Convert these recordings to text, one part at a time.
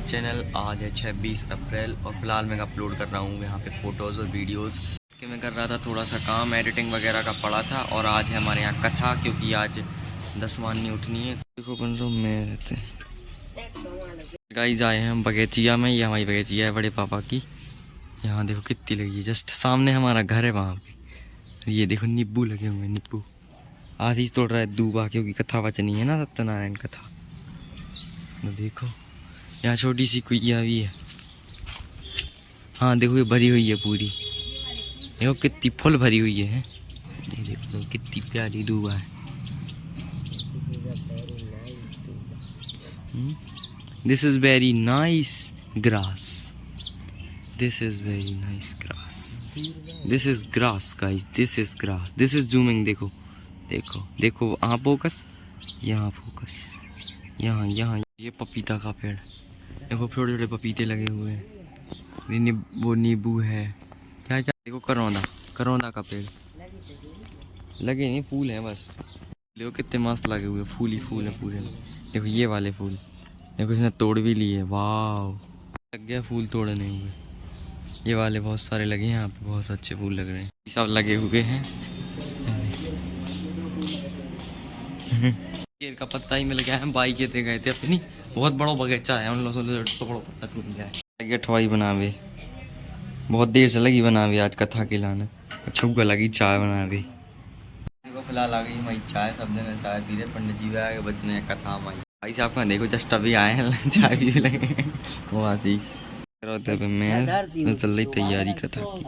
My channel. आज है 26 अप्रैल और फिलहाल मैं अपलोड कर रहा हूँ यहाँ पे फ़ोटोज़ और वीडियोज़ कि मैं कर रहा था थोड़ा सा काम एडिटिंग वगैरह का पड़ा था। और आज है हमारे यहाँ कथा, क्योंकि आज 10 माननी उठनी है। देखो कौन रूम में रहते हैं गाइस, आए हैं हम बगैचिया में। ये हमारी बगैचिया है बड़े पापा की। यहाँ देखो कितनी लगी है, जस्ट सामने हमारा घर है वहाँ पे। ये देखो नींबू लगे हुए हैं, नींबू। आशीष तोड़ रहा है दूबा, क्योंकि कथा वचनी है ना, सत्यनारायण कथा। तो देखो यहाँ छोटी सी कुइया भी है। हाँ देखो ये भरी हुई है पूरी, देखो कितनी फुल भरी हुई है। ये देखो कितनी प्यारी दूबा है। This is very nice grass, this is very nice grass, this is grass guys, this is grass, this is zooming. देखो देखो देखो, यहाँ फोकस, यहाँ फोकस, यहाँ यहाँ। ये पपीता का पेड़, देखो छोटे छोटे पपीते लगे हुए हैं। वो नींबू है, क्या क्या। देखो करौंदा, करौंदा का पेड़ लगे नहीं, फूल है बस। देखो कितने मस्त लगे हुए, फूल ही फूल है पूरे। देखो ये वाले फूल, देखो इसने तोड़ भी लिए। वाह, लग गया फूल तोड़ने हुए। ये वाले बहुत सारे लगे हैं यहाँ पे, बहुत अच्छे फूल लग रहे हैं, सब लगे हुए हैं। केर का पत्ता ही मिल गया है। बाइक के गए थे अपनी, बहुत बड़ा बगीचा है उन लोगों से, तो बड़ा पत्ता टूट गया है। ठवाई बनावे, बहुत देर से लगी बनावे आज कथा के लाने। छुग्गा लगी चाय बनावे। देखो फिलहाल आ गई हमारी चाय, सब जने चाय पी रहे। पंडित जी भी आए, बचने कथा हमारी। भाई साहब का देखो जस्ट अभी आए हैं, चाय पी लगे। वो आशीष मैं चल रही तैयारी कथा की।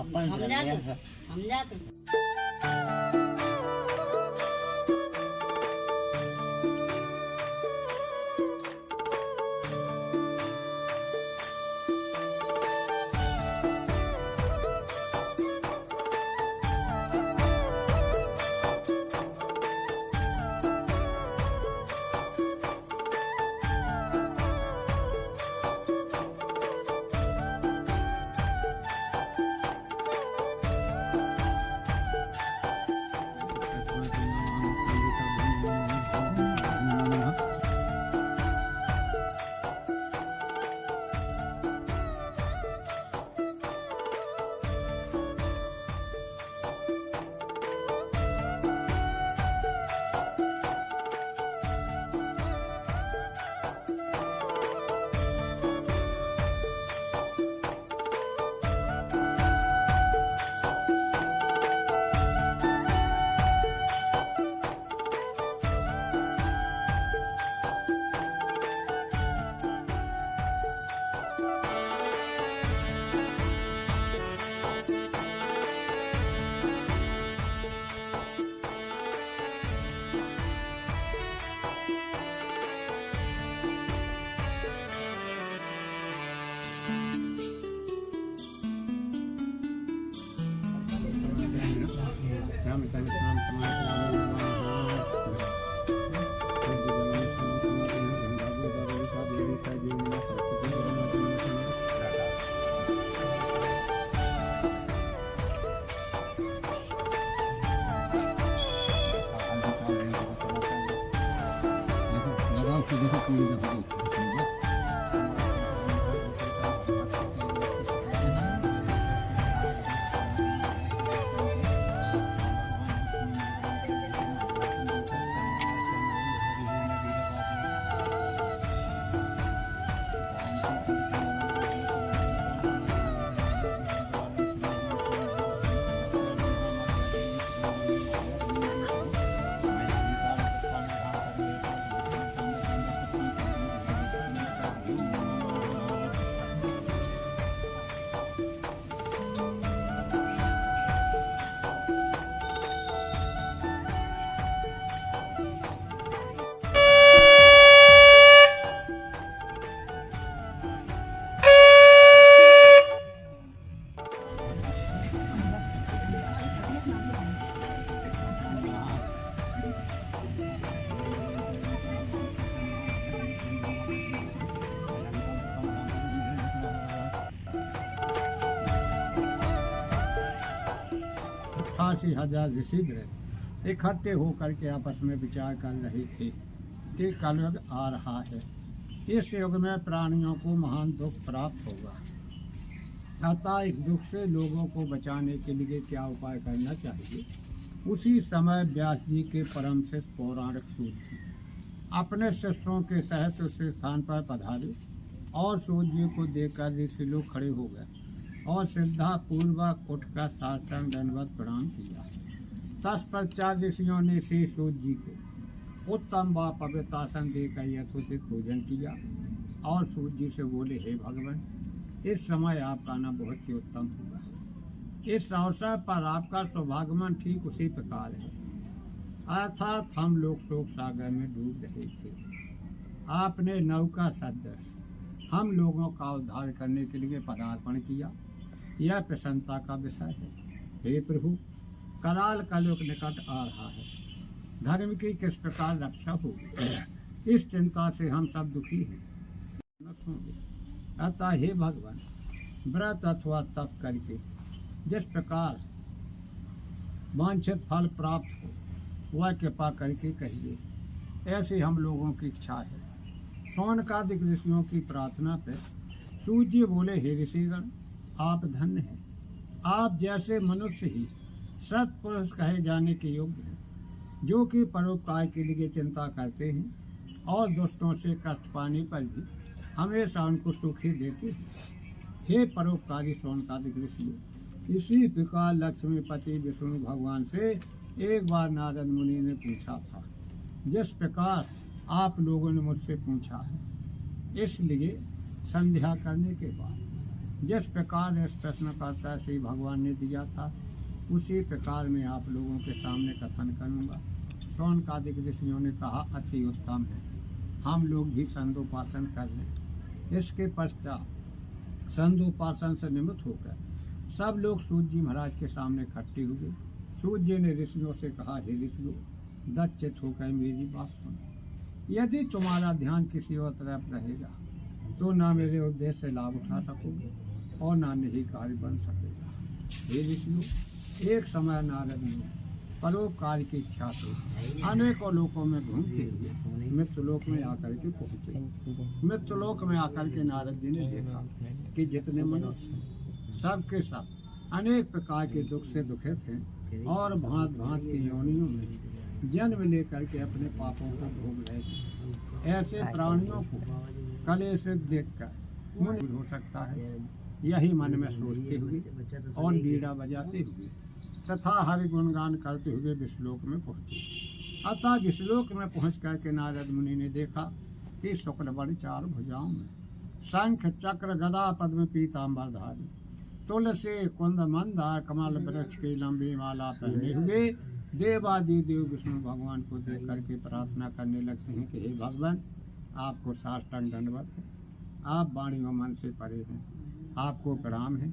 हजार ऋषिगण इकट्ठे होकर के आपस में विचार कर रहे थे कि कलयुग आ रहा है इस युग में प्राणियों को महान दुख प्राप्त होगा, अतः इस दुख से लोगों को बचाने के लिए क्या उपाय करना चाहिए। उसी समय व्यास जी के परम शिष्य पौराणिक सूत जी अपने शिष्यों के सहित उस स्थान पर पधारे और सूत जी को देखकर ऋषि लोग खड़े हो गए और श्रद्धा पूर्वक उठकर साष्टांग दंडवत प्रणाम किया। तत्पश्चात ऋषियों ने श्री सूत जी को उत्तम व पवित्र आसन देकर यथोचित भोजन किया और सूत जी से बोले, हे भगवान, इस समय आपका आना बहुत ही उत्तम हुआ। इस अवसर पर आपका सौभाग्यमन ठीक उसी प्रकार है, अर्थात हम लोग शोक सागर में डूब रहे थे। आपने नौका सदृश हम लोगों का उद्धार करने के लिए पदार्पण किया, यह प्रसन्नता का विषय है। हे प्रभु, कराल कलयुग निकट आ रहा है, धर्म की किस प्रकार रक्षा होगी, इस चिंता से हम सब दुखी हैं। अतः हे भगवान, व्रत अथवा तप करके जिस प्रकार वांछित फल प्राप्त हो वह कृपा करके कहिए, ऐसी हम लोगों की इच्छा है। शौनकादिक ऋषियों की प्रार्थना पर सूत जी बोले, हे ऋषिगण, आप धन्य हैं। आप जैसे मनुष्य ही सत्पुरुष कहे जाने के योग्य हैं, जो कि परोपकार के लिए चिंता करते हैं और दुष्टों से कष्ट पाने पर भी हमेशा उनको सुख ही देते हैं। हे परोपकारी शौनकादिक ऋषियों, इसी प्रकार लक्ष्मीपति विष्णु भगवान से एक बार नारद मुनि ने पूछा था, जिस प्रकार आप लोगों ने मुझसे पूछा है। इसलिए संध्या करने के बाद जिस प्रकार इस प्रश्न का उत्तर श्री भगवान ने दिया था, उसी प्रकार मैं आप लोगों के सामने कथन करूँगा। शौनकादिक ऋषियों ने कहा, अति उत्तम है, हम लोग भी संदोपासन कर लें। इसके पश्चात संदोपासन से निमित्त होकर सब लोग सूत जी महाराज के सामने इकट्ठे हुए। सूत जी ने ऋषियों से कहा, हे ऋषियों, दक्षित होकर मेरी बात सुनो। यदि तुम्हारा ध्यान किसी और तरफ रहेगा तो ना मेरे उद्देश्य से लाभ उठा सकोगे और ना नहीं कार्य बन सकेगा। हे ऋषियों, एक समय नारद ने परोपकार की इच्छा से अनेकों लोकों में घूमते हुए मृत्युलोक में आकर के पहुँचे। मृत्युलोक में आकर के नारद जी ने देखा कि जितने मनुष्य सब के सब अनेक प्रकार के दुख से दुखित हैं और भांत भांत की योनियों में जन्म लेकर के अपने पापों को भोग रहे हैं। ऐसे प्राणियों को कलेश देखकर मुनि हो सकता है, यही मन में सोचते हुए और बीड़ा बजाते हुए तथा हरि गुणगान करते हुए विश्वलोक में पहुँचे। अतः विश्वलोक में पहुँच करके नारद मुनि ने देखा कि शुक्लवर्ण चार भुजाओं में शंख चक्र गदा पद्म पीताम्बरधारी तुलसी कुंद मंदार कमल वृक्ष की लंबी माला पहने हुए देवादि देव विष्णु भगवान को देख करके प्रार्थना करने लगते हैं कि हे भगवान, आपको साष्टांग दंडवत है, आप वाणी व मन से परे हैं, आपको प्रणाम है।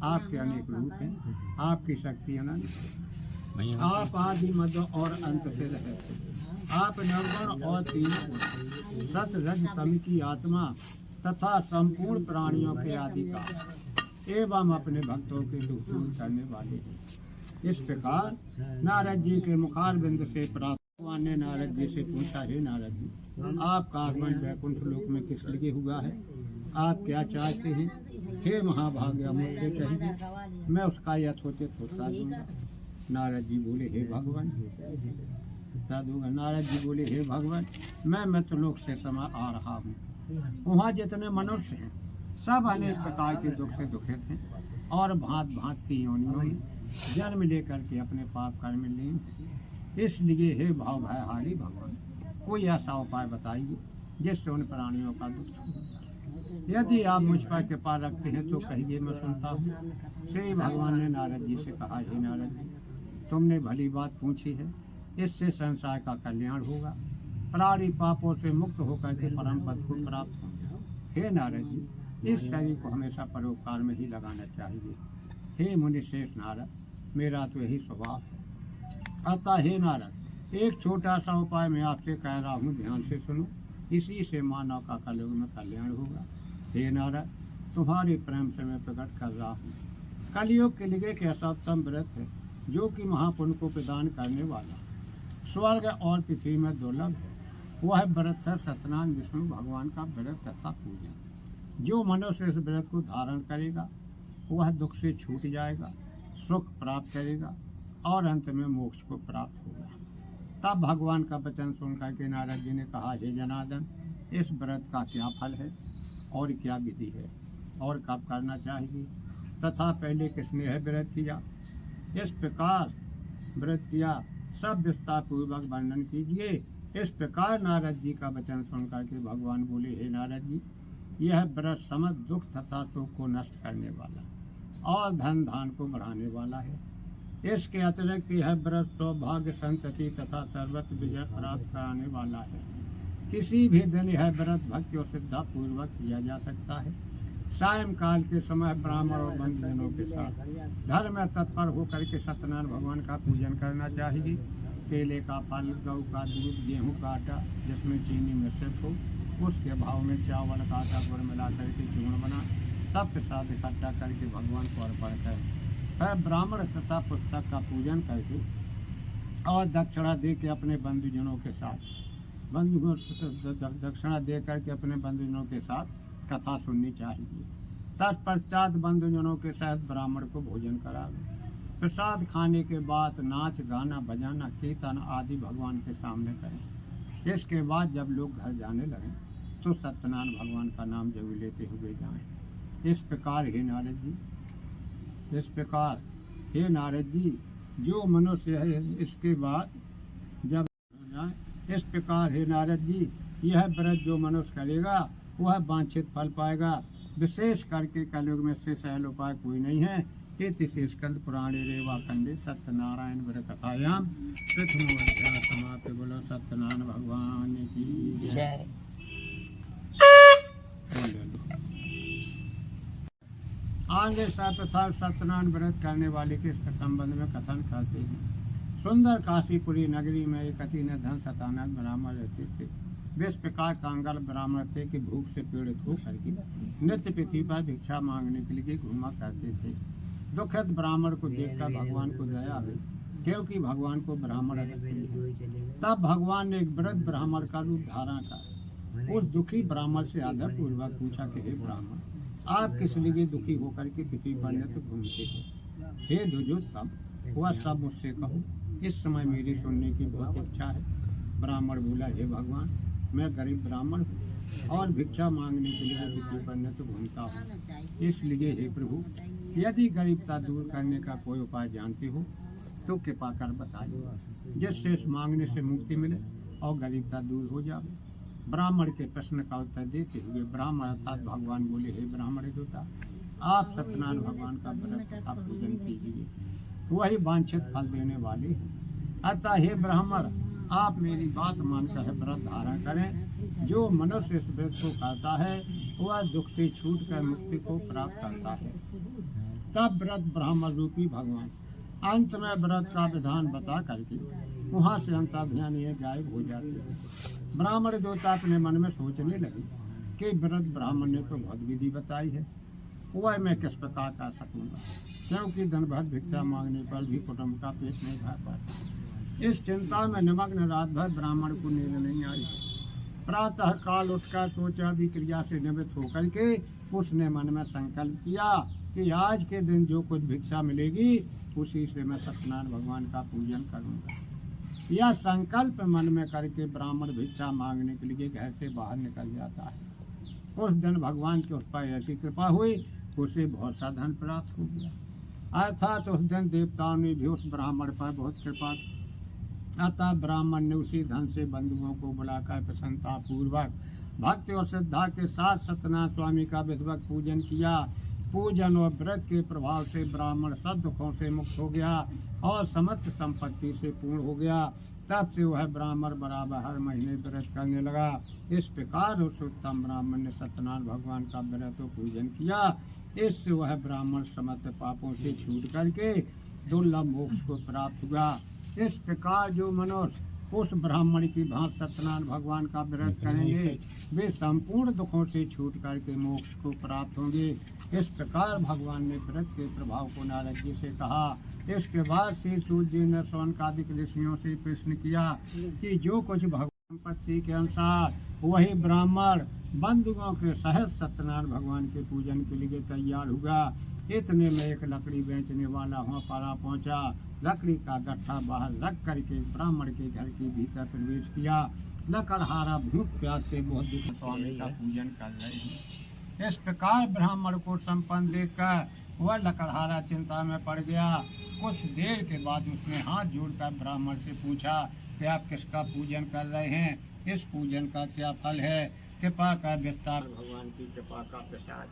आपके अनेक रूप हैं, आपकी शक्ति अनंत है, आप आदि मध्य और अंत से रहते, आप निर्गुण और तीन गुण सत रज तम की आत्मा तथा संपूर्ण प्राणियों के आदि का एवं अपने भक्तों के दुख दूर करने वाले हैं। इस प्रकार नारद जी के मुखार बिंद से प्राप्त भगवान ने नारद जी से पूछा, हे नारद जी, आपका आगमन वैकुंठ लोक में किस लिए हुआ है, आप क्या चाहते हैं। हे महाभाग्य, मुझसे कहिए, मैं उसका यथोचित उत्तर दूंगा। नारद जी बोले, हे भगवान, नारद जी बोले, हे भगवान, मैं मृत्युलोक से समय आ रहा हूँ। वहाँ जितने मनुष्य हैं सब अनेक प्रकार के दुख से दुखित हैं और भांत भांत की योनियों में जन्म लेकर के अपने पाप कर्म लीन हैं। इसलिए हे भाव भयहारी भगवान, कोई ऐसा उपाय बताइए जिससे उन प्राणियों का दुख छूट। यदि आप मुझ पर कृपा रखते हैं तो कहिए, मैं सुनता हूँ। श्री भगवान ने नारद जी से कहा, हे नारद जी, तुमने भली बात पूछी है, इससे संसार का कल्याण होगा, प्राणी पापों से मुक्त होकर के परम पद को प्राप्त होंगे। हे नारद जी, इस शरीर को हमेशा परोपकार में ही लगाना चाहिए। हे मुनि श्रेष्ठ नारद, मेरा तो यही स्वभाव है। अतः हे नारद, एक छोटा सा उपाय मैं आपसे कह रहा हूँ, ध्यान से सुनो, इसी से मानव का कलयुग में कल्याण होगा। हे नारद, तुम्हारे प्रेम से मैं प्रकट कर रहा हूँ। कलयुग के लिए एक ऐसा उत्तम व्रत है जो कि महापुण्य को प्रदान करने वाला, स्वर्ग और पृथ्वी में दुर्लभ है। वह व्रत है सत्यनारायण विष्णु भगवान का व्रत तथा पूजन। जो मनुष्य इस व्रत को धारण करेगा वह दुख से छूट जाएगा, सुख प्राप्त करेगा और अंत में मोक्ष को प्राप्त होगा। तब भगवान का वचन सुनकर के नारद जी ने कहा, हे जनार्दन, इस व्रत का क्या फल है और क्या विधि है और कब करना चाहिए तथा पहले किसने है व्रत किया, इस प्रकार व्रत किया, सब विस्तार पूर्वक वर्णन कीजिए। इस प्रकार नारद जी का वचन सुनकर के भगवान बोले, हे नारद जी, यह व्रत समस्त दुख तथा सुख को नष्ट करने वाला और धन धान को बढ़ाने वाला है। इसके अतिरिक्त यह व्रत सौभाग्य संतति तथा सर्वत्र विजय प्राप्त कराने वाला है। किसी भी दिन यह व्रत भक्ति और श्रद्धा पूर्वक किया जा सकता है। सायंकाल के समय ब्राह्मण और बंधुजनों के साथ धर्म में तत्पर होकर के सत्यनारायण भगवान का पूजन करना चाहिए। केले का फल, गऊ का दूध, गेहूं का आटा जिसमें चीनी मिश्रित हो, उसके भाव में चावल का आटा गुड़ मिला करके चूर्ण बना सब प्रसाद इकट्ठा करके भगवान को अर्पण करें। फिर ब्राह्मण तथा पुस्तक का पूजन करके और दक्षिणा दे के अपने बंधुजनों के साथ दक्षिणा दे करके अपने बंधुजनों के साथ कथा सुननी चाहिए। तत्पश्चात बंधुजनों के साथ ब्राह्मण को भोजन करावे। प्रसाद खाने के बाद नाच गाना बजाना कीर्तन आदि भगवान के सामने करें। इसके बाद जब लोग घर जाने लगें तो सत्यनारायण भगवान का नाम जरूर लेते हुए जाएं। इस प्रकार हे नारद जी, जो मनुष्य है इसके बाद जब जाए, इस प्रकार हे नारद जी, यह व्रत जो मनुष्य करेगा वह वांछित फल पाएगा। विशेष करके कलयुग में से सहल उपाय कोई नहीं है। इति स्कंद पुराणे रेवा खंडे सत्यनारायण व्रत कथायाम प्रथम अध्याय समाप्त। बोलो सत्यनारायण भगवान की जय। आगे सर्वप्रथम सत्यनारायण व्रत करने वाले के संबंध में कथन करते हैं। सुंदर काशीपुरी नगरी में एक अति धन सतानंद ब्राह्मण रहते थे। वे इस प्रकार कांगल ब्राह्मण थे कि भूख से पीड़ित होकर के नित्य पृथ्वी पर भिक्षा मांगने के लिए घूमा करते थे। दुखित ब्राह्मण को देखकर भगवान को दया हुई, क्योंकि भगवान को ब्राह्मण तब भगवान ने एक वृद्ध ब्राह्मण का रूप धारण कर उस दुखी ब्राह्मण से आदर पूर्वक पूछा कि हे ब्राह्मण, आप किस लिए दुखी होकर के पृथ्वी पर नित्य घूमते हो? हे दुर्योधन, वह सब मुझसे कहो, इस समय मेरी सुनने की बहुत इच्छा है। ब्राह्मण बोला, हे भगवान, मैं गरीब ब्राह्मण हूँ और भिक्षा मांगने के लिए पृथ्वी पर नित्य घूमता हूँ। इसलिए हे प्रभु, यदि गरीबता दूर करने का कोई उपाय जानते हो तो कृपा कर बताइए, जिससे इस मांगने से मुक्ति मिले और गरीबता दूर हो जाए। ब्राह्मण के प्रश्न का उत्तर देते हुए ब्राह्मण अर्थात भगवान बोले, हे ब्राह्मण देवता, आप सत्यनारायण भगवान का व्रत तथा पूजन कीजिए, वही वांछित फल देने वाले हैं। अतः हे ब्राह्मण, आप मेरी बात मानकर व्रत धारण करें। जो मनुष्य इस व्रत को करता है वह दुख से छूट कर मुक्ति को प्राप्त करता है। तब व्रत ब्राह्मण रूपी भगवान अंत में व्रत का विधान बता करके वहाँ से अंतर्ध्यान ये गायब हो जाते हैं। ब्राह्मण देवता अपने मन में सोचने लगे कि व्रत ब्राह्मण ने तो बहुत विधि बताई है, वह मैं किस प्रकार कर सकूँगा, क्योंकि दिन भर भिक्षा मांगने पर भी कुटुंब का पेट नहीं भर पाता। इस चिंता में निमग्न रात भर ब्राह्मण को नींद नहीं आई। प्रातः काल उठकर सोचादि क्रिया से निवृत्त होकर के उसने मन में संकल्प किया कि आज के दिन जो कुछ भिक्षा मिलेगी उसी से मैं सत्यनारायण भगवान का पूजन करूंगा। यह संकल्प मन में करके ब्राह्मण भिक्षा मांगने के लिए घर से बाहर निकल जाता है। उस दिन भगवान की उस पर ऐसी कृपा हुई, उसे बहुत सा धन प्राप्त हो गया। अर्थात उस दिन देवताओं ने भी उस ब्राह्मण पर बहुत कृपा। अतः ब्राह्मण ने उसी धन से बंधुओं को बुलाकर प्रसन्नता पूर्वक भक्ति और श्रद्धा के साथ सत्यनारायण स्वामी का विधिवत पूजन किया। पूजन और व्रत के प्रभाव से ब्राह्मण सब दुखों से मुक्त हो गया और समस्त संपत्ति से पूर्ण हो गया। तब से वह ब्राह्मण बराबर हर महीने व्रत करने लगा। इस प्रकार उस उत्तम ब्राह्मण ने सत्यनारायण भगवान का व्रत और पूजन किया। इससे वह ब्राह्मण समस्त पापों से छूट करके दुर्लभ मोक्ष को प्राप्त हुआ। इस प्रकार जो मनुष्य उस ब्राह्मण की भांति सत्यनारायण भगवान का व्रत करेंगे वे संपूर्ण दुखों से छूट करके मोक्ष को प्राप्त होंगे। इस प्रकार भगवान ने व्रत के प्रभाव को नारद जी से कहा। इसके बाद श्री सूत जी ने शौनकादिक ऋषियों से प्रश्न किया कि जो कुछ भगवान संपत्ति के अनुसार वही ब्राह्मण बंधुओं के सहित सत्यनारायण भगवान के पूजन के लिए तैयार हुआ। इतने में एक लकड़ी बेचने वाला वहाँ पारा पहुँचा। लकड़ी का गट्ठा बाहर रख करके ब्राह्मण के घर के भीतर प्रवेश किया। लकड़हारा भूख प्यास से बहुत दुख स्वामी का पूजन कर रहे हैं। इस प्रकार ब्राह्मण को संपन्न देखकर वह लकड़हारा चिंता में पड़ गया। कुछ देर के बाद उसने हाथ जोड़कर ब्राह्मण से पूछा कि आप किसका पूजन कर रहे हैं, इस पूजन का क्या फल है, कृपा का विस्तार, भगवान की कृपा का प्रसाद।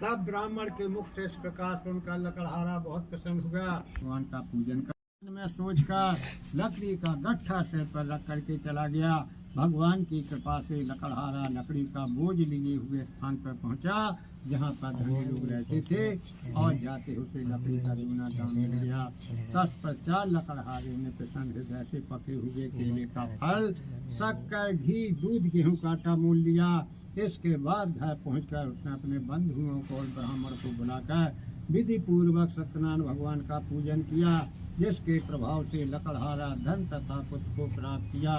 तब ब्राह्मण के मुख से इस प्रकार सुनकर लकड़हारा बहुत प्रसन्न हुआ। भगवान का पूजन कर में सोचकर लकड़ी का गट्ठा सिर पर रख करके चला गया। भगवान की कृपा से लकड़हारा लकड़ी का बोझ लिए हुए स्थान पर पहुंचा जहां पर धनी लोग रहते थे और जाते उसे लकड़ी का रोना दाम मिल गया। तत्पश्चात लकड़हारे ने प्रसन्न हृदय से पके हुए केले का फल, शक्कर, घी, दूध, गेहूं का आटा मोल लिया। इसके बाद घर पहुंचकर उसने अपने बंधुओं को और ब्राह्मण को बुलाकर विधि पूर्वक सत्यनारायण भगवान का पूजन किया, जिसके प्रभाव से लकड़हारा धन तथा पुत्र को प्राप्त किया।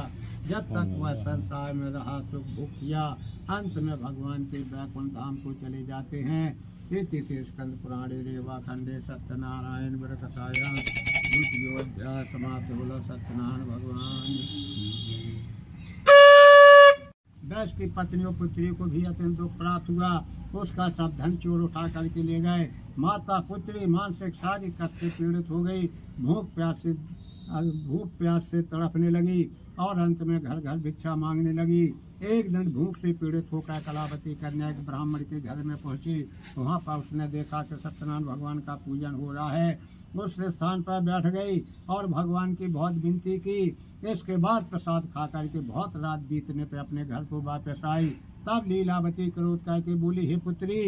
जब तक वह संसार में रहा सुख भोग किया। अंत में भगवान के वैकुंठ धाम को चले जाते हैं। इति से स्कंद पुराणे रेवा खंडे सत्यनारायण व्रत कथायां द्वितीयोध्याय समाप्त होला। सत्यनारायण भगवान वैश्य की पत्नी और पुत्री को भी अत्यंत दुख प्राप्त हुआ। उसका सब धन चोर उठा करके ले गए। माता पुत्री मानसिक शारीरिक कष्ट से पीड़ित हो गई। भूख प्यास से तड़पने लगी और अंत में घर घर भिक्षा मांगने लगी। एक दिन भूख से पीड़ित होकर कलावती कन्या एक ब्राह्मण के घर में पहुंची। वहां पर उसने देखा कि सत्यनारायण भगवान का पूजन हो रहा है। उस स्थान पर बैठ गई और भगवान की बहुत विनती की। इसके बाद प्रसाद खा करके बहुत रात बीतने पे अपने घर को वापस आई। तब लीलावती क्रोध करके बोली, हे पुत्री,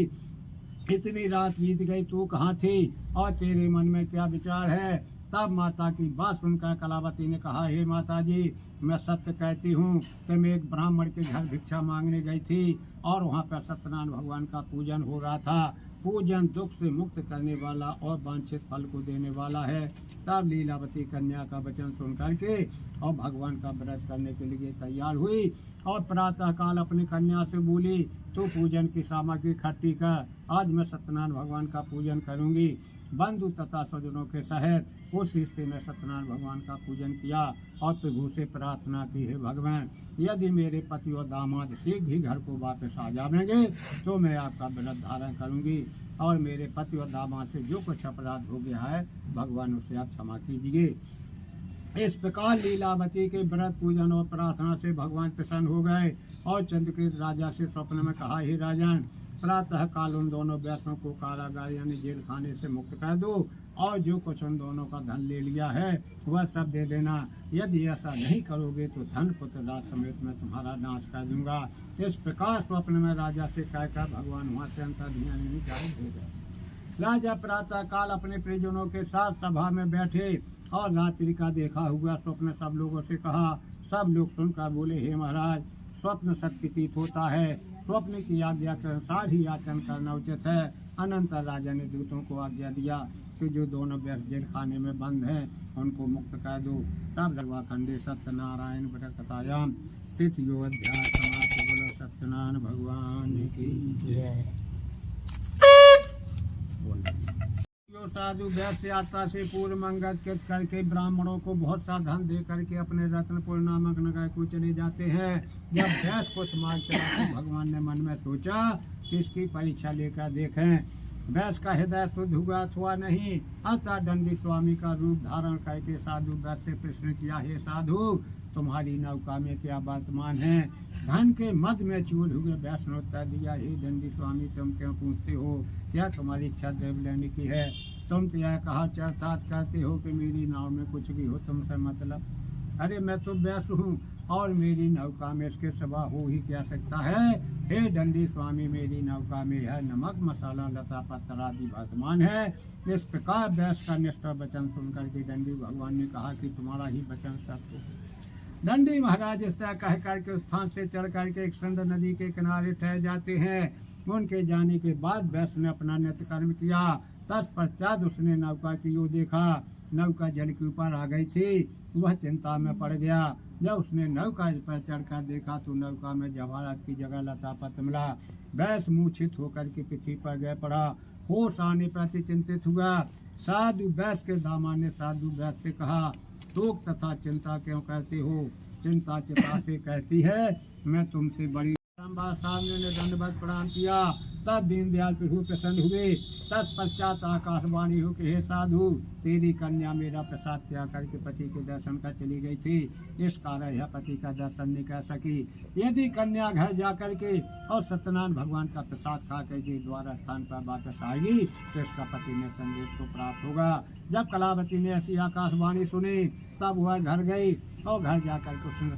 इतनी रात बीत गई, तू कहाँ थी और तेरे मन में क्या विचार है? तब माता की बात सुनकर कलावती ने कहा, हे माता जी, मैं सत्य कहती हूँ कि मैं एक ब्राह्मण के घर भिक्षा मांगने गई थी और वहाँ पर सत्यनारायण भगवान का पूजन हो रहा था। पूजन दुख से मुक्त करने वाला और वांछित फल को देने वाला है। तब लीलावती कन्या का वचन सुन करके और भगवान का व्रत करने के लिए तैयार हुई और प्रातः काल अपनी कन्या से बोली, तू पूजन की सामग्री इकट्ठी कर, आज मैं सत्यनारायण भगवान का पूजन करूंगी। बंधु तथा स्वजनों के सहित उस स्थिति में सत्यनारायण भगवान का पूजन किया और प्रभु से प्रार्थना की, है भगवान, यदि मेरे पति और दामाद शीघ्र ही घर को वापस आ जाएंगे तो मैं आपका व्रत धारण करूंगी और मेरे पति और दामाद से जो कुछ अपराध हो गया है भगवान उसे आप क्षमा कीजिए। इस प्रकार लीलावती के व्रत पूजन और प्रार्थना से भगवान प्रसन्न हो गए और चंद्रकेत राजा से स्वप्न में कहा, हे राजन, प्रातः काल उन दोनों वैश्यों को कारागार यानी जेल खाने से मुक्त कर दो और जो कुछ उन दोनों का धन ले लिया है वह सब दे देना। यदि ऐसा नहीं करोगे तो धन पुत्र राज समेत मैं तुम्हारा नाश कर दूंगा। इस प्रकार स्वप्न में राजा से कहकर भगवान वहाँ से अंतर्ध्यान निकाल दे गए। राजा प्रातः काल अपने परिजनों के साथ सभा में बैठे और रात्रि का देखा हुआ स्वप्न सब लोगों से कहा। सब लोग सुनकर बोले, हे महाराज, स्वप्न सत्प्रतीत होता है, स्वप्न की आज्ञा के अनुसार ही आचरण करना उचित है। अनंतर राजा ने दूतों को आज्ञा दिया कि जो दोनों वैश्य जेल खाने में बंद हैं उनको मुक्त कर दो। तब लगवा खंडे सत्यनारायण व्रत कथायां तृतीयोध्याय समाप्त। बोलो सत्यनारायण भगवान की जय। जो साधु वैश्य यात्रा से पूर्व मंगल कृत करके ब्राह्मणों को बहुत सा धन दे करके अपने रत्नपुर नामक नगर को चले जाते हैं। जब वैश्य कुछ मार्ग चला तो भगवान ने मन में सोचा कि इसकी परीक्षा लेकर देखें वैश्य का हृदय शुद्ध हुआ अथवा नहीं। अतः दंडी स्वामी का रूप धारण करके साधु वैश्य से प्रश्न किया, हे साधु, तुम्हारी नौका में क्या वर्तमान है? धन के मद में चूर हुए वैष्णव उत्तर दिया, हे दंडी स्वामी, तुम क्यों पूछते हो? क्या तुम्हारी इच्छा देव लेने की है? तुम तो यह कहा चरतात करते हो कि मेरी नाव में कुछ भी हो तुमसे मतलब। अरे मैं तो वैश्य हूँ और मेरी नौका में इसके सिवा हो ही क्या सकता है? हे दंडी स्वामी, मेरी नौका में है नमक, मसाला, लता पत्थर आदि वर्तमान है। इस प्रकार वैश्य का निष्ठा वचन सुनकर के दंडी भगवान ने कहा कि तुम्हारा ही वचन सत्य है। दंडी महाराज इस तरह कह करके उस स्थान से चल करके एक सुंदर नदी के किनारे ठहर जाते हैं। उनके जाने के बाद वैश्य ने अपना नित्य कर्म किया। तत्पश्चात उसने नौका की ओर देखा। नौका जल के ऊपर आ गई थी। वह चिंता में पड़ गया। जब उसने नौका पर चढ़कर देखा तो नौका में जवाहरात की जगह लता पत्र मिला। वैस मूर्छित होकर के पृथ्वी पर गिर पड़ा। होश आने पर अति चिंतित हुआ। साधु वैस के दामा ने साधु वैस से कहा, शोक तथा चिंता क्यों करते हो? चिंता चिता से कहती है, मैं तुमसे बड़ी। सामने ने दंडवत प्रणाम किया। तब दीनदयाल प्रभु प्रसन्न हुए। तत्पश्चात आकाशवाणी हो कि हे साधु, तेरी कन्या मेरा प्रसाद त्याग करके पति के दर्शन कर चली गई थी। इस कारण यह पति का दर्शन नहीं कर सकी। यदि कन्या घर जा करके और सत्यनारायण भगवान का प्रसाद खा करके द्वारा स्थान पर वापस आएगी तो इसका पति ने संदेश को प्राप्त होगा। जब कलावती ने ऐसी आकाशवाणी सुनी तब वह घर गई और घर जाकर के उसने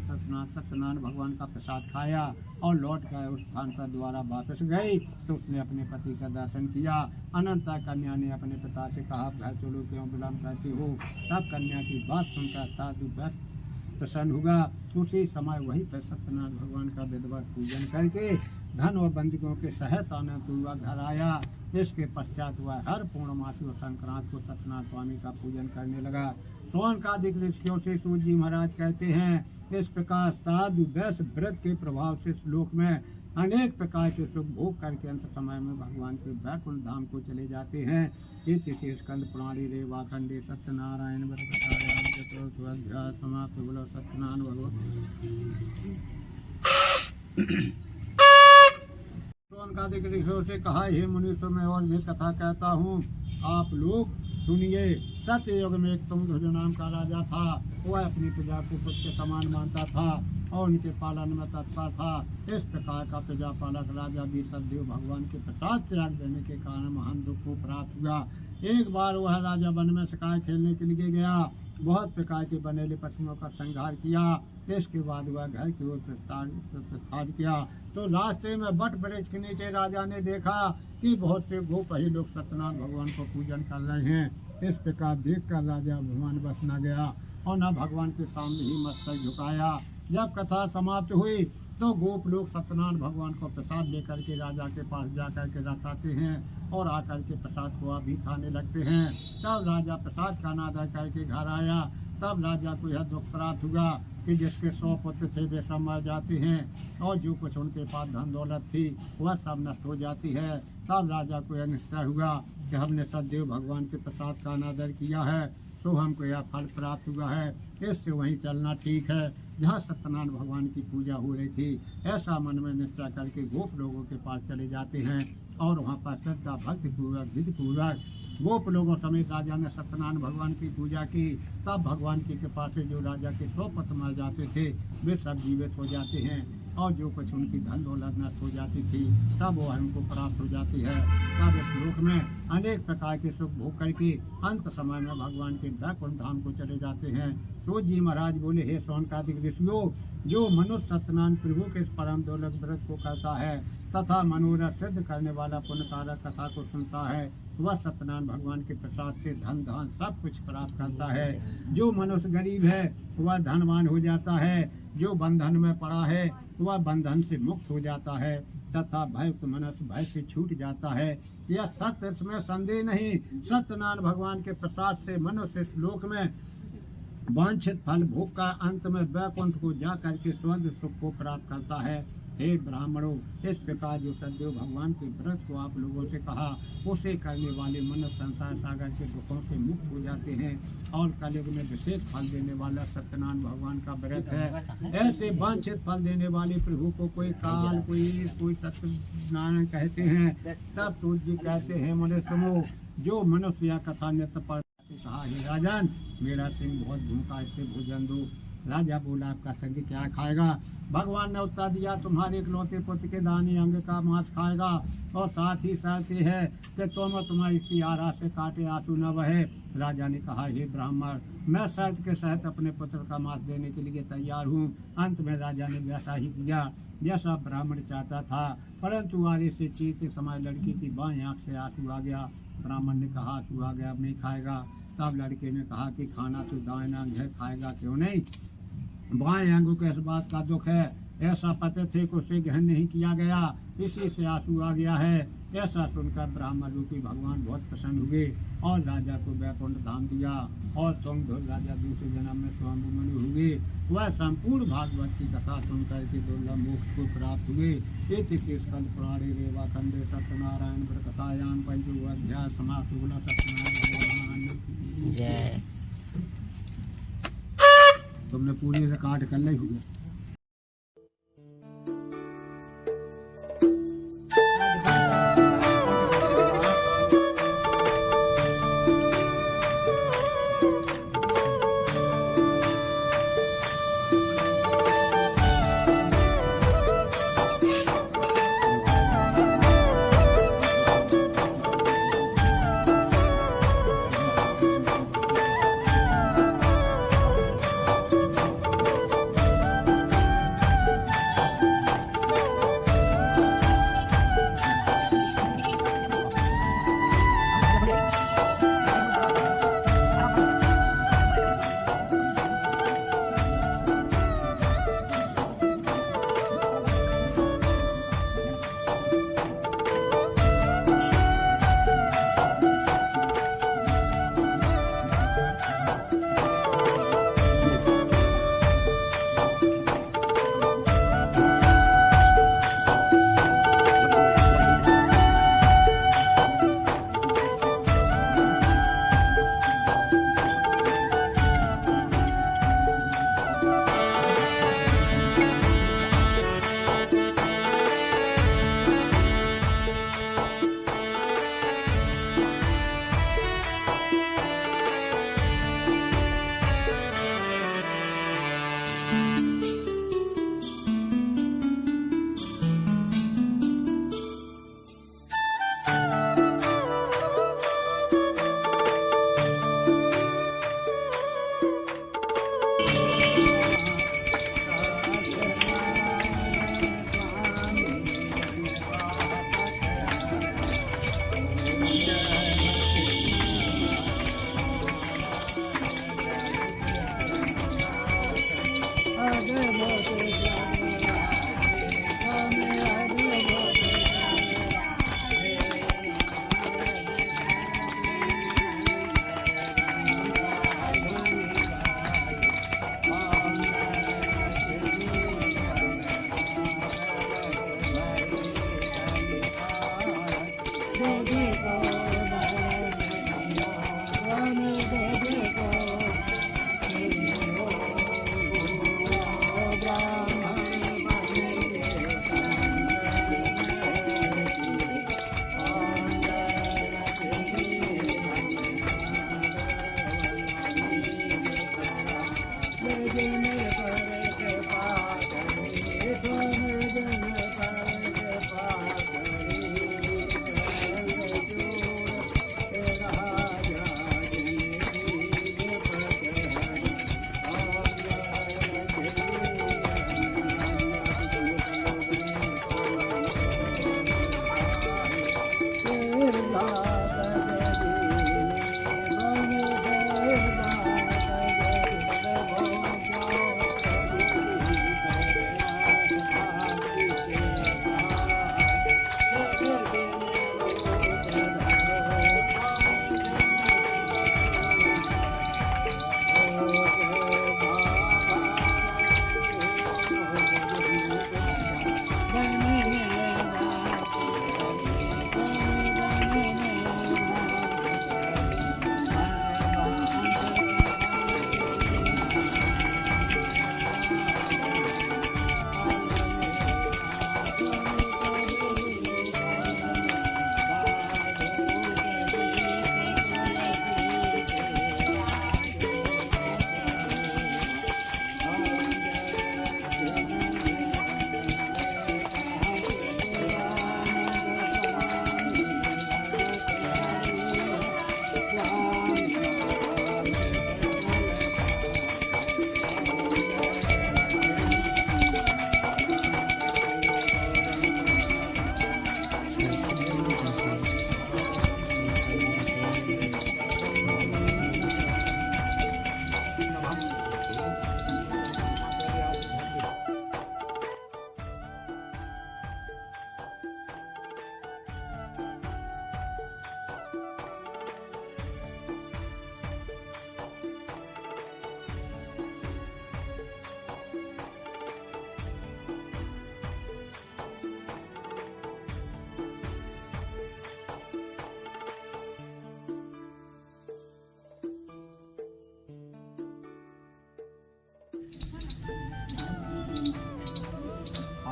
सत्यनारायण भगवान का प्रसाद खाया और लौट कर उस स्थान पर द्वारा वापस गई तो उसने अपने पति का दर्शन किया। अनंतर कन्या ने अपने पिता से कहा, घर चलो, क्यों विलम्ब करती हो? तब कन्या की बात सुनकर साधु भक्त प्रसन्न हुआ। उसी समय वहीं पर सत्यनारायण भगवान का विधिवत पूजन करके धन और बंदियों के सहित आनंदपूर्वक घर आया। इसके पश्चात वह हर पूर्णमासी और संक्रांत को सत्यनारायण स्वामी का पूजन करने लगा। सोन का दिक ऋषियों से सूत जी महाराज कहते हैं, इस प्रकार साधु वैस व्रत के प्रभाव से श्लोक में अनेक प्रकार के सुख भोग करके अंत समय में भगवान के वैकुंठ धाम को चले जाते हैं। इस स्कंद पुराणी रेवाखंडे सत्यनारायण अध्याय समाप्त। बोलो सत्यनारायण भगवान। का ऋषियों से कहा, हे मुनीश्वर, मैं और भी कथा कहता हूँ, आप लोग सुनिए। सत्ययुग में एक तुंगध्वज नाम का राजा था। वह अपनी प्रजा को पुत्र के समान मानता था और उनके पालन में तत्पर था। इस प्रकार का प्रजापालक राजा भी सदैव भगवान के प्रसाद त्याग देने के कारण महान दुख को प्राप्त हुआ। एक बार वह राजा वन में शिकार खेलने के लिए गया। बहुत प्रकार के बनेले पशुओं का संहार किया। इसके बाद वह घर की ओर प्रस्थान किया तो रास्ते में बट वृक्ष के नीचे राजा ने देखा कि बहुत से गोपही लोग सत्यनारायण भगवान को पूजन कर रहे हैं। इस प्रकार देखकर राजा भगवान बस न गया और न भगवान के सामने ही मस्तक झुकाया। जब कथा समाप्त हुई तो गोप लोग सत्यनारायण भगवान को प्रसाद लेकर के राजा के पास जाकर के रखाते हैं और आकर के प्रसाद को भी खाने लगते हैं। तब राजा प्रसाद का अनादर करके घर आया। तब राजा को यह दुख प्राप्त हुआ कि जिसके 100 पुत्र थे वे सब मर जाते हैं और जो कुछ उनके पास धन दौलत थी वह सब नष्ट हो जाती है। तब राजा को यह निश्चय हुआ कि हमने सदैव भगवान के प्रसाद का अनादर किया है तो हमको यह फल प्राप्त हुआ है। इससे वहीं चलना ठीक है जहाँ सत्यनारायण भगवान की पूजा हो रही थी। ऐसा मन में निश्चय करके गोप लोगों के पास चले जाते हैं और वहाँ पर श्रद्धा भक्ति पूर्वक विधि पूर्वक गोप लोगों समेत राजा ने सत्यनारायण भगवान की पूजा की। तब भगवान की कृपा से जो राजा के 100 पुत्र मर जाते थे वे सब जीवित हो जाते हैं और जो कुछ उनकी धन दौलत नष्ट हो जाती थी तब वो हमको प्राप्त हो जाती है। तब इस लोक में अनेक प्रकार के सुख भोग करके अंत समय में भगवान के वैकुंठ धाम को चले जाते हैं। सूत जी महाराज बोले, हे सौनकादिक ऋषियों, जो मनुष्य सत्यनारायण प्रभु के इस परम दौलत व्रत को करता है तथा मनोरथ सिद्ध करने वाला पुण्यकारक कथा को सुनता है वह सत्यनारायण भगवान के प्रसाद से धन धान सब कुछ प्राप्त करता है। जो मनुष्य गरीब है वह धनवान हो जाता है। जो बंधन में पड़ा है वह बंधन से मुक्त हो जाता है तथा भय मनुष्य भय से छूट जाता है। यह सत्य, इसमें संदेह नहीं। सत्यनारायण भगवान के प्रसाद से मनुष्य इस लोक में वांछित फल भोग का अंत में वैकुंठ को जा करके स्वर्ग सुख को प्राप्त करता है। हे ब्राह्मणों, इस प्रकार जो सदैव भगवान के व्रत को आप लोगों से कहा उसे करने वाले मनुष्य संसार सागर के दुखों से मुक्त हो जाते हैं और कलयुग में विशेष फल देने वाला सत्यनारायण भगवान का व्रत है। ऐसे वांछित फल देने वाले प्रभु को कोई काल कोई सत्यनारायण कहते हैं। तब सूत जी कहते हैं, मुझे सुनो, जो मनुष्य या कथा नित्य पर कहा, हे राजन, मेरा सिंह बहुत भूखा, इससे भोजन दो। राजा बोला, आपका संग क्या खाएगा? भगवान ने उत्तर दिया, तुम्हारे इकलौते पुत्र के दानी अंग का मांस खाएगा और साथ ही साथ ये है कि तुम तुम्हारी स्त्री आरा से काटे आंसू न बहे। राजा ने कहा, हे ब्राह्मण, मैं शर्त के साथ अपने पुत्र का मांस देने के लिए तैयार हूँ। अंत में राजा ने वैसा ही किया जैसा ब्राह्मण चाहता था, परंतु आरे से चीरते समय लड़की की बाएं आंख से आंसू आ गया। ब्राह्मण ने कहा, आंसू आ गया, अब नहीं खाएगा। तब लड़के ने कहा कि खाना तो दाएं अंग है, खाएगा क्यों नहीं? बाएं अंग को इस बात का दुख है, ऐसा पते थे कि उसे ग्रहण नहीं किया गया, इसी से आंसू आ गया है। ऐसा सुनकर ब्रह्मरूपी भगवान बहुत प्रसन्न हुए और राजा को वैकुंठ धाम दिया और सोमधुल राजा दूसरे जन्म में स्वामी मणि हुए। वह संपूर्ण भागवत की कथा सुनकर के दुर्लभ मोक्ष को प्राप्त हुए। इति स्कंद पुराणे रेवा खंडे सत्यनारायण व्रत कथायाम पंचो अध्याय समाप्त। बोला सत्यनारायण भगवान जय। तुमने पूरी रिकॉर्ड कर ली हुई।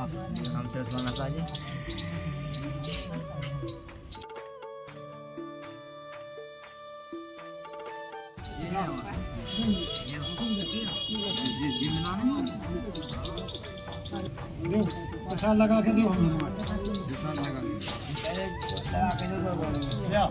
हाँ हम से सोना साजे प्रसाद लगा के दो हमें प्रसाद लगा के क्या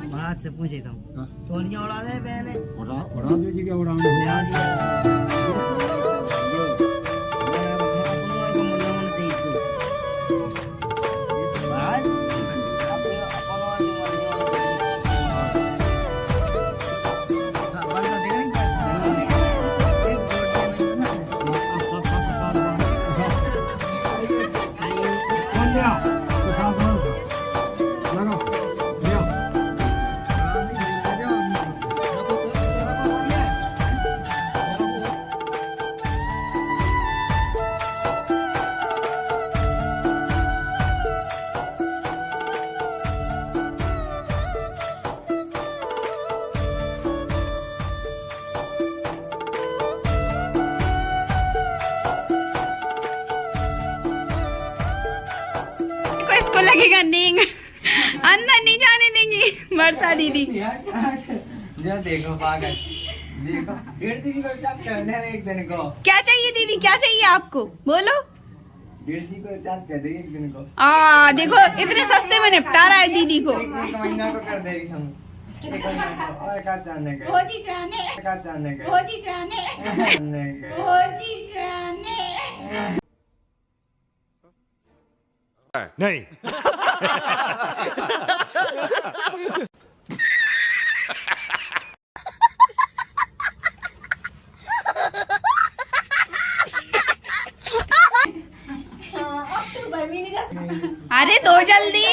महाराज से पूछे था तोलियां उड़ा दे पहले उड़ा दीजिए क्या उड़ाना इसको लगेगा नींग अंदर नहीं जाने देंगी बरसा दीदी जो देखो पागल देखो 1.5 GB को रिचार्ज कर दे एक दिन को क्या चाहिए दीदी क्या चाहिए आपको बोलो 1.5 GB को रिचार्ज कर दे एक दिन को देखो इतने सस्ते में निपटा रहा है दीदी को एक महीना को कर देगी हम एक महीना को और का जानने का भोजी जाने का जानने का भोजी जाने जानने का भोजी जाने नहीं अरे दो जल्दी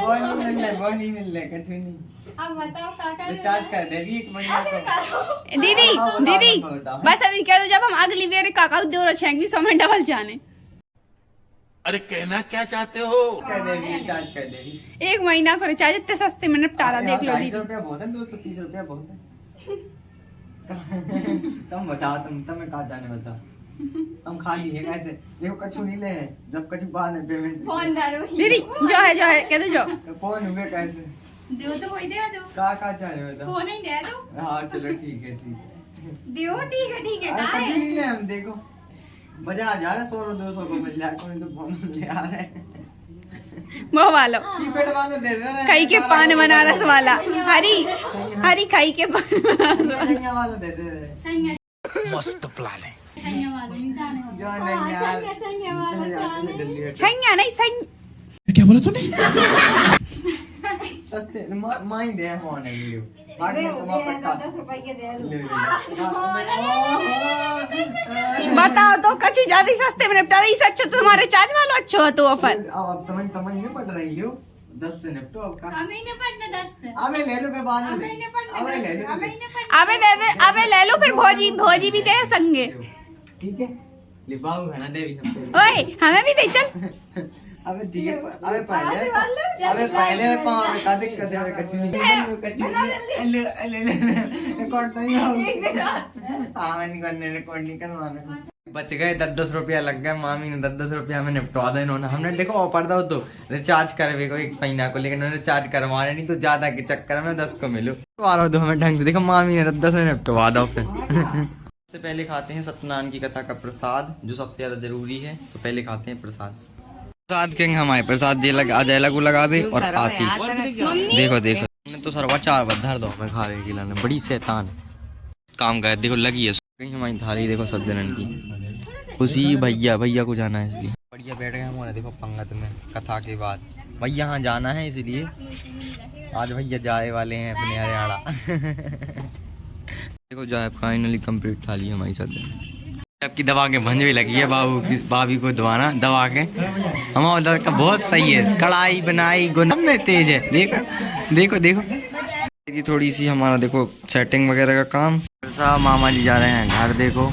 वो नहीं मिल रहा कुछ नहीं रिचार्ज कर देगी एक महीना को दीदी दीदी बस अभी कह दो जब हम अगली बार काका दो रखेंगे 100 में डबल जाने अरे कहना क्या चाहते हो? कर देगी रिचार्ज कर देगी एक महीना को रिचार्ज इतने सस्ते में निपटारा देख लो 250 दीदी रुपया बहुत है 230 रुपया बहुत है तुम बताओ तुम्हें कहाँ जाने बताओ हम खाली है कैसे देखो कछु नहीं ले जब कछु बाद में पेमेंट दीदी जो है कह दो जो फोन हुए कैसे दो तो वही दे दो कहाँ चाहे बताओ फोन ही दे दो हाँ चलो ठीक है दो ठीक है अरे कछु नहीं ले हम देखो मजा आ जा रहा है 100 200 को मिल जाए कोई तो फोन ले आ रहा है वो वालो कीपैड वालों दे दे रहे हैं खाई के पान बनारस वाला हरी हरी खाई के पान छैया वालों दे दे रहे हैं मस्त प्लान है। जो नहीं यार जल्दी छैया नहीं सही क्या बोला तूने? सस्ते माई दे फोन है वीडियो बाकी तुम पक्का बताओ तो कछु ज्यादा ही सस्ते में निपटा रही सच तो तुम्हारे चार्ज वाला अच्छा हो तो ऑफर अब तुम्हें नहीं पड़ रही हो 10 से निपटो अब का हमें नहीं पड़ना 10 से अबे ले लो के बाद में अबे ले लो अबे ले लो फिर भोजी भी दे संगे ठीक है लिबाऊ है ना देवी हमको ओए हमें भी दे चल अबे ठीक है अबे पहले पाँव में का दिक्कत है अबे कछु नहीं ले रिकॉर्ड नहीं होगा हाँ नहीं करने रिकॉर्ड नहीं करवाना बच गए 10-10 रुपया लग गए मामी ने 10-10 रुपया हमें निपटवा दे इन्होंने हमने देखो ऑफर दो तो रिचार्ज करवे को एक महीना को लेकिन उन्होंने रिचार्ज करवा रहे नहीं तो ज्यादा के चक्कर में 10 को मिलो दो हमें ढंग से देखो मामी ने 10 में निपटवा दो फिर सबसे पहले खाते हैं सत्यनारायण की कथा का प्रसाद जो सबसे ज्यादा जरूरी है तो पहले खाते हैं प्रसाद प्रसाद के हमारे प्रसाद दे लगा अजय लगू लगावे और आशीष देखो हमने तो सरवा 4 बार धर दो हमें खा रहे खिलाने बड़ी शैतान काम कर देखो लगी है कहीं हमारी थाली देखो सब जनन की खुशी भैया को जाना है इसलिए भैया बैठ गए हमारे देखो पंगत में कथा के बाद। भाई यहाँ जाना है इसलिए आज भैया जाए वाले हैं अपने हरियाणा। देखो जाए फाइनली कंप्लीट थाली हमारी चल रही। आपकी दवा के भंज भी लगी है बाबू की, भाभी को दबाना दवा के। हमारा लड़का बहुत सही है, कढ़ाई बनाई गुना में तेज है। देखो देखो देखो थोड़ी सी हमारा देखो सेटिंग वगैरह का काम। मामा जी जा रहे हैं घर देखो।